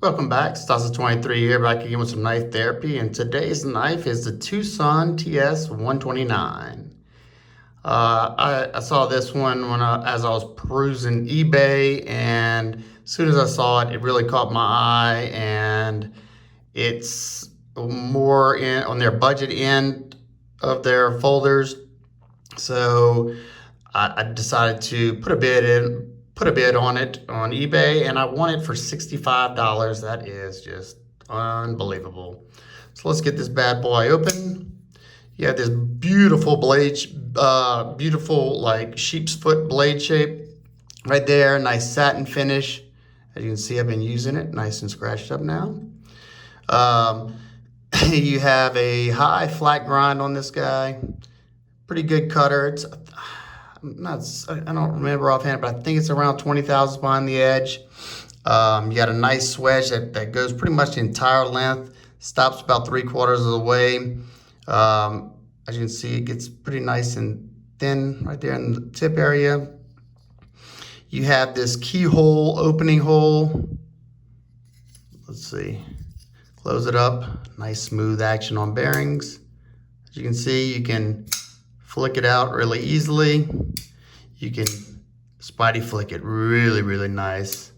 Welcome back, TS-129 here, back again with some knife therapy, and today's knife is the TwoSun TS-129. I saw this one as I was perusing eBay, and as soon as I saw it, it really caught my eye, and it's more on their budget end of their folders, so I decided to put a bid on it on eBay, and I won it for $65. That is just unbelievable. So let's get this bad boy open. You have this beautiful blade, beautiful like sheep's foot blade shape right there. Nice satin finish. As you can see, I've been using it, nice and scratched up now. You have a high flat grind on this guy. Pretty good cutter. I don't remember offhand, but I think it's around 20 thousandths behind the edge. You got a nice swedge that goes pretty much the entire length, stops about 3/4 of the way. As you can see, it gets pretty nice and thin right there in the tip area. You have this keyhole opening hole. Let's see, close it up. Nice smooth action on bearings. As you can see, you can flick it out really easily. You can spidey flick it really nice.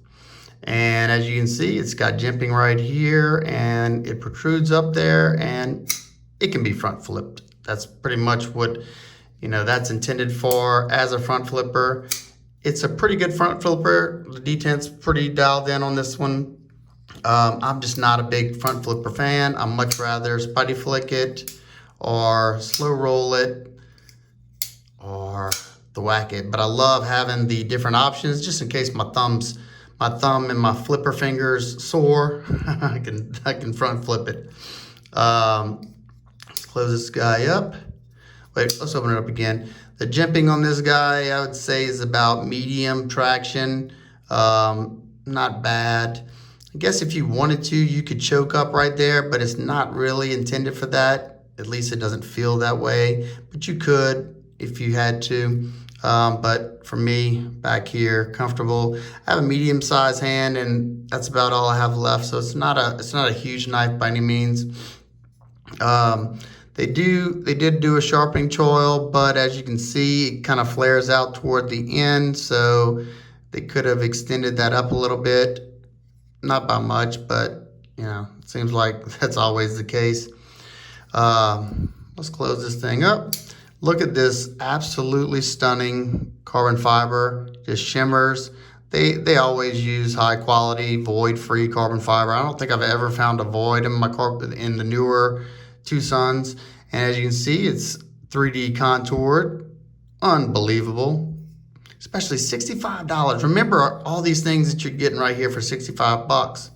And as you can see, it's got jimping right here, and it protrudes up there, and it can be front flipped. That's pretty much what, that's intended for as a front flipper. It's a pretty good front flipper. The detent's pretty dialed in on this one. I'm just not a big front flipper fan. I'd much rather spidey flick it or slow roll it or the whack it, but I love having the different options just in case my thumb and my flipper fingers sore. I can front flip it. Close this guy up. Wait, let's open it up again. The jimping on this guy, I would say, is about medium traction. Not bad. I guess if you wanted to, you could choke up right there, but it's not really intended for that. At least it doesn't feel that way, but you could if you had to. But for me, back here, comfortable. I have a medium-sized hand, and that's about all I have left. So it's not a huge knife by any means. They did do a sharpening choil, but as you can see, it kind of flares out toward the end. So they could have extended that up a little bit, not by much, but it seems like that's always the case. Let's close this thing up. Look at this absolutely stunning carbon fiber, just shimmers. They always use high quality, void-free carbon fiber. I don't think I've ever found a void in the newer TwoSuns. And as you can see, it's 3D contoured. Unbelievable. Especially $65. Remember all these things that you're getting right here for $65.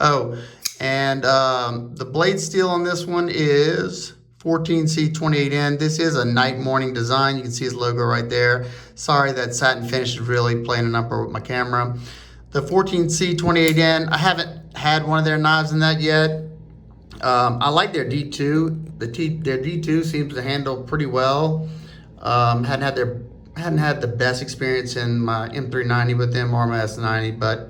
Oh, and the blade steel on this one is 14C28N. This is a night morning design. You can see his logo right there. Sorry, that satin finish is really playing a number with my camera. The 14C28N, I haven't had one of their knives in that yet. I like their D2. Their D2 seems to handle pretty well. Hadn't had the best experience in my M390 with them or my S90, but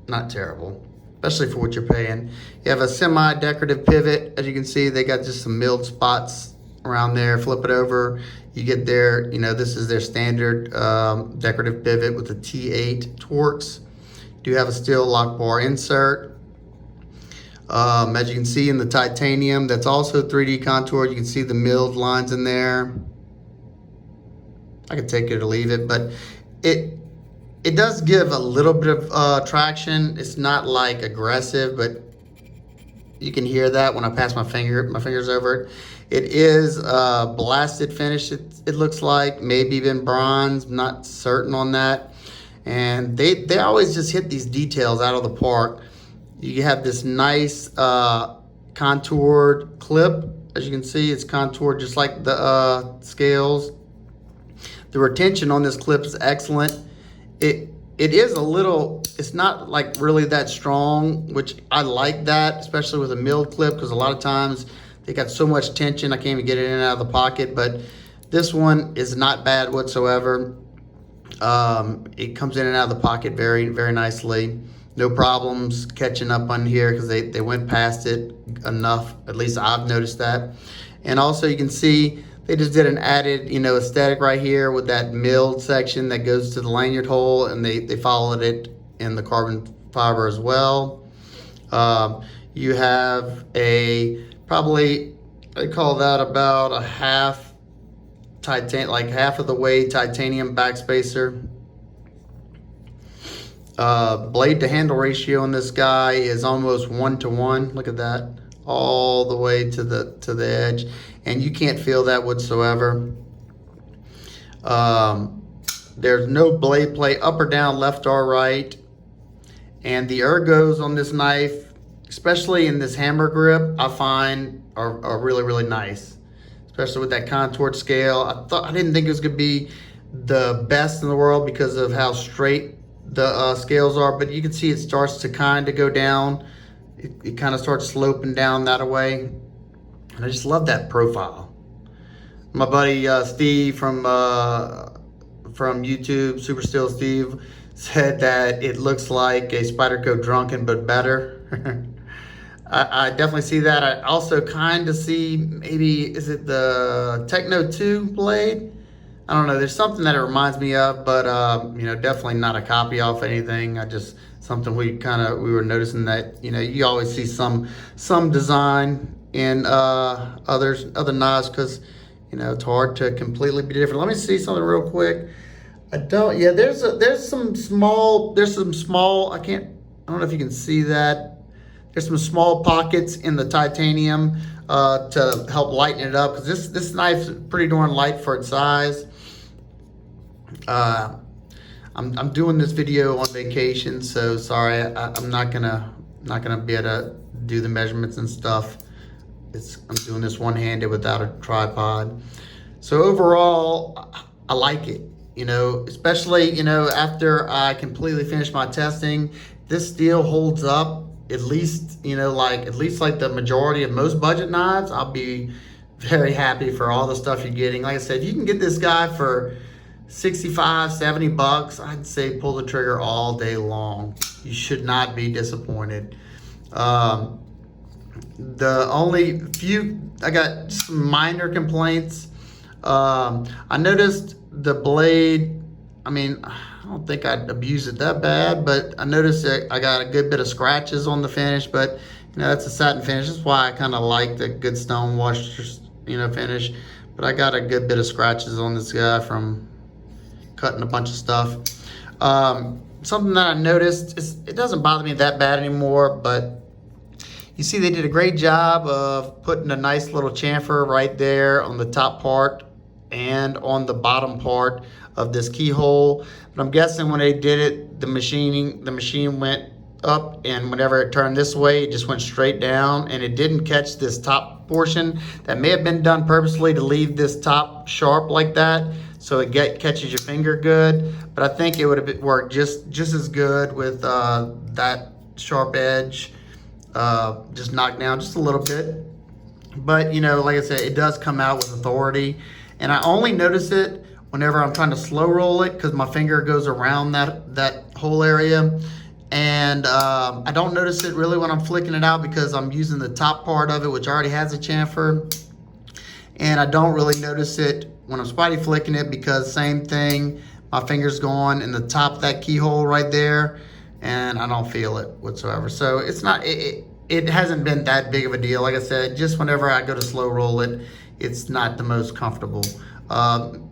not terrible, especially for what you're paying. You have a semi-decorative pivot. As you can see, they got just some milled spots around there. Flip it over, you get their, this is their standard decorative pivot with the T8 Torx. Do have a steel lock bar insert. As you can see in the titanium, that's also 3D contoured. You can see the milled lines in there. I could take it or leave it, but it does give a little bit of traction. It's not like aggressive, but you can hear that when I pass my fingers over it. It is blasted finish, it looks like, maybe even bronze, not certain on that. And they always just hit these details out of the park. You have this nice contoured clip. As you can see, it's contoured just like the scales. The retention on this clip is excellent. It is a little, it's not like really that strong, which I like that, especially with a milled clip, because a lot of times they got so much tension I can't even get it in and out of the pocket. But this one is not bad whatsoever. It comes in and out of the pocket very nicely. No problems catching up on here because they went past it enough. At least I've noticed that. And also you can see they just did an added, aesthetic right here with that milled section that goes to the lanyard hole, and they followed it in the carbon fiber as well. You have probably, I call that about a half like half of the way titanium backspacer. Blade to handle ratio on this guy is almost 1-to-1. Look at that, all the way to the edge, and you can't feel that whatsoever. There's no blade play up or down, left or right, and the ergos on this knife, especially in this hammer grip, I find are really, really nice, especially with that contoured scale. I didn't think it was gonna be the best in the world because of how straight the scales are, but you can see it starts to kind of go down. It kind of starts sloping down that way, and I just love that profile. My buddy Steve from YouTube, Super Still Steve, said that it looks like a Spyderco Drunken but better. I definitely see that. I also kind of see, maybe, is it the Techno 2 blade? I don't know, there's something that it reminds me of, but definitely not a copy off anything. Something we were noticing that, you always see some design in other knives, because it's hard to completely be different. Let me see something real quick. There's some small, I don't know if you can see that. There's some small pockets in the titanium to help lighten it up, because this knife's pretty darn light for its size. I'm doing this video on vacation, so sorry, I'm not gonna be able to do the measurements and stuff. I'm doing this one-handed without a tripod. So overall, I like it. Especially after I completely finish my testing, this steel holds up. At least like the majority of most budget knives. I'll be very happy for all the stuff you're getting. Like I said, you can get this guy for $65-$70. I'd say pull the trigger all day long. You should not be disappointed. The only I got some minor complaints. I noticed the blade, I don't think I'd abuse it that bad, but I noticed that I got a good bit of scratches on the finish, but that's a satin finish. That's why I kind of like the good stone wash, finish. But I got a good bit of scratches on this guy from cutting a bunch of stuff. Something that I noticed is it doesn't bother me that bad anymore, but you see they did a great job of putting a nice little chamfer right there on the top part and on the bottom part of this keyhole. But I'm guessing when they did it, the machine went up, and whenever it turned this way, it just went straight down, and it didn't catch this top portion. That may have been done purposely to leave this top sharp like that, so it catches your finger good. But I think it would have worked just as good with that sharp edge just knocked down just a little bit. But like I said, it does come out with authority, and I only notice it whenever I'm trying to slow roll it, because my finger goes around that whole area. And I don't notice it really when I'm flicking it out, because I'm using the top part of it, which already has a chamfer. And I don't really notice it when I'm spidey flicking it, because same thing, my finger's going in the top of that keyhole right there, and I don't feel it whatsoever. So it's not, it hasn't been that big of a deal. Like I said, just whenever I go to slow roll it, it's not the most comfortable.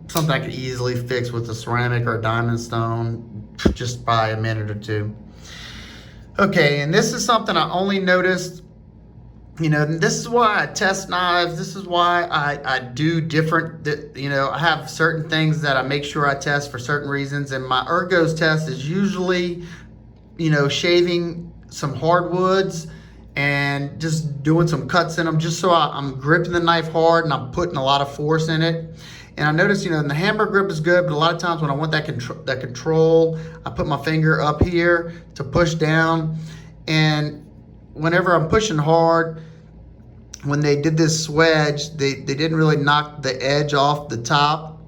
Something I could easily fix with a ceramic or a diamond stone just by a minute or two. Okay, and this is something I only noticed, this is why I test knives. This is why I do different, I have certain things that I make sure I test for certain reasons. And my ergos test is usually, shaving some hardwoods and just doing some cuts in them, just so I'm gripping the knife hard and I'm putting a lot of force in it. And I noticed, the hammer grip is good, but a lot of times when I want that control, I put my finger up here to push down. And whenever I'm pushing hard, when they did this swedge, they didn't really knock the edge off the top.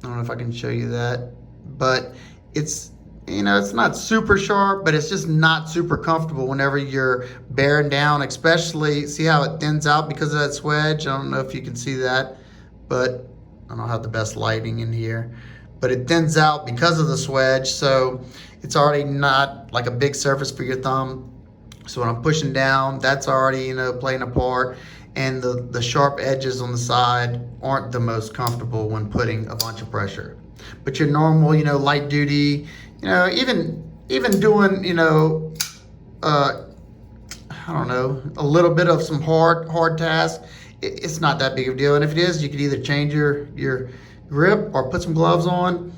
I don't know if I can show you that, but it's you know, it's not super sharp, but it's just not super comfortable whenever you're bearing down, especially, see how it thins out because of that swedge? I don't know if you can see that, but I don't have the best lighting in here, but it thins out because of the swedge, so it's already not like a big surface for your thumb. So when I'm pushing down, that's already, you know, playing a part, and the sharp edges on the side aren't the most comfortable when putting a bunch of pressure. But your normal, you know, light duty, you know, even doing, you know, I don't know, a little bit of some hard tasks, it's not that big of a deal. And if it is, you could either change your grip or put some gloves on,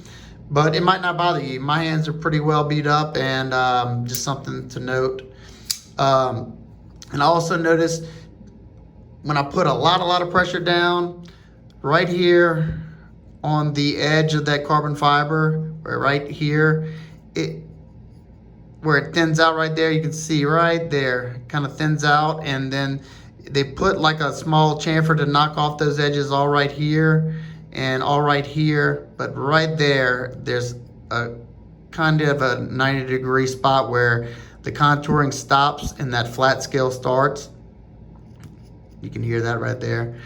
but it might not bother you. My hands are pretty well beat up, and just something to note. And I also noticed when I put a lot of pressure down right here on the edge of that carbon fiber, right here, where it thins out right there, you can see right there, kind of thins out, and then they put like a small chamfer to knock off those edges all right here and all right here, but right there, there's a kind of a 90-degree spot where the contouring stops and that flat scale starts. You can hear that right there.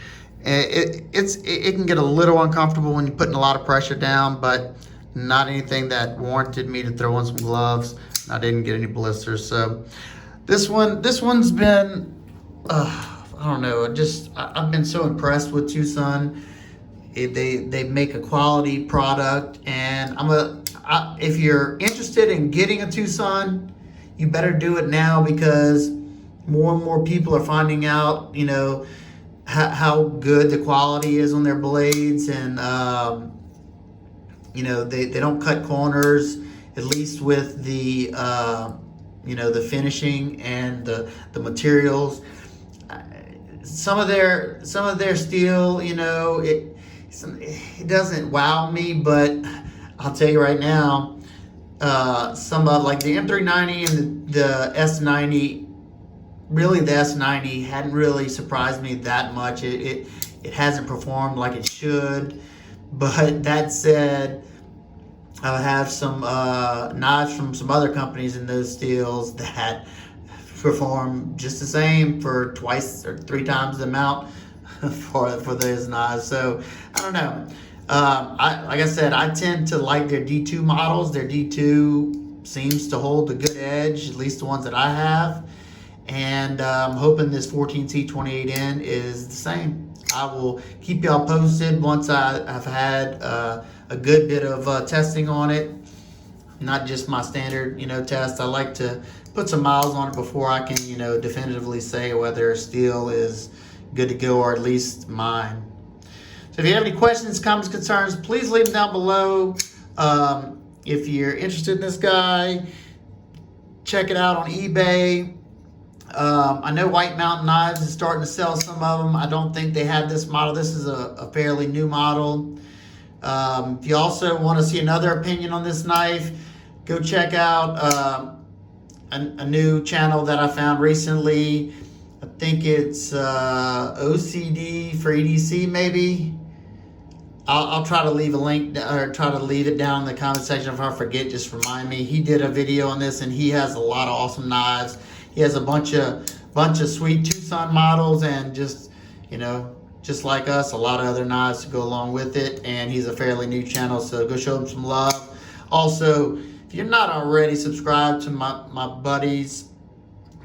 It can get a little uncomfortable when you're putting a lot of pressure down, but not anything that warranted me to throw on some gloves. I didn't get any blisters. So this one's been, I don't know, I've been so impressed with TwoSun. They make a quality product, and if you're interested in getting a TwoSun, you better do it now, because more and more people are finding out, you know, how good the quality is on their blades, and you know, they don't cut corners, at least with the you know, the finishing and the materials. Some of their steel, you know, it doesn't wow me, but I'll tell you right now, some of like the M390 and the S90, really the S90 hadn't really surprised me that much. It hasn't performed like it should. But that said, I have some knives from some other companies in those steels that perform just the same for 2 or 3 times the amount for those knives. So I don't know. Like I said, I tend to like their D2 models. Their D2 seems to hold a good edge, at least the ones that I have. And I'm hoping this 14C28N is the same. I will keep y'all posted once I've had a good bit of testing on it. Not just my standard, you know, test. I like to put some miles on it before I can, you know, definitively say whether steel is good to go, or at least mine. So if you have any questions, comments, concerns, please leave them down below. If you're interested in this guy, check it out on eBay. I know White Mountain Knives is starting to sell some of them. I don't think they have this model. This is a fairly new model. If you also want to see another opinion on this knife, go check out a new channel that I found recently. I think it's OCD for EDC, maybe. I'll try to leave a link, or try to leave it down in the comment section. If I forget, just remind me. He did a video on this, and he has a lot of awesome knives. He has a bunch of sweet TwoSun models, and just, you know, just like us, a lot of other knives to go along with it. And he's a fairly new channel, so go show him some love. Also, if you're not already subscribed to my buddies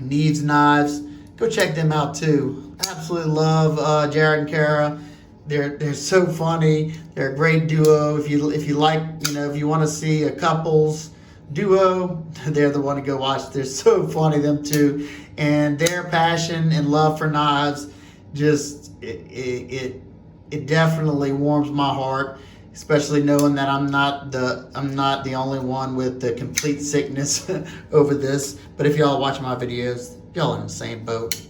Neves Knives, go check them out too. Absolutely love Jared and Kara. They're so funny. They're a great duo. If you like, you know, if you want to see a couples duo, they're the one to go watch. They're so funny, them two, and their passion and love for knives, just it definitely warms my heart, especially knowing that I'm not the only one with the complete sickness over this. But if y'all watch my videos, y'all in the same boat.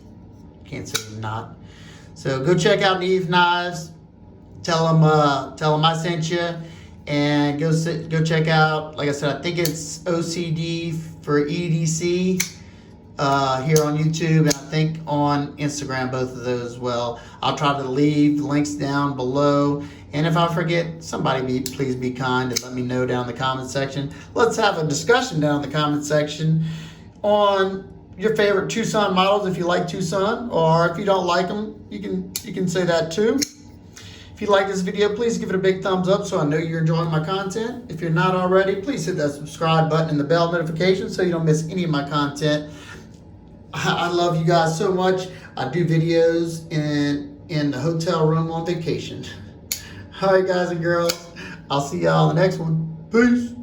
Can't say you're not. So go check out Neves Knives. Tell them I sent you, and go check out. Like I said, I think it's OCD for EDC. here on YouTube, and I think on Instagram, both of those as well. I'll try to leave links down below. And if I forget, please be kind and let me know down in the comment section. Let's have a discussion down in the comment section on your favorite TwoSun models, if you like TwoSun, or if you don't like them, you can say that too. If you like this video, please give it a big thumbs up so I know you're enjoying my content. If you're not already, please hit that subscribe button and the bell notification so you don't miss any of my content. I love you guys so much. I do videos in the hotel room on vacation. All right, guys and girls, I'll see y'all in the next one. Peace.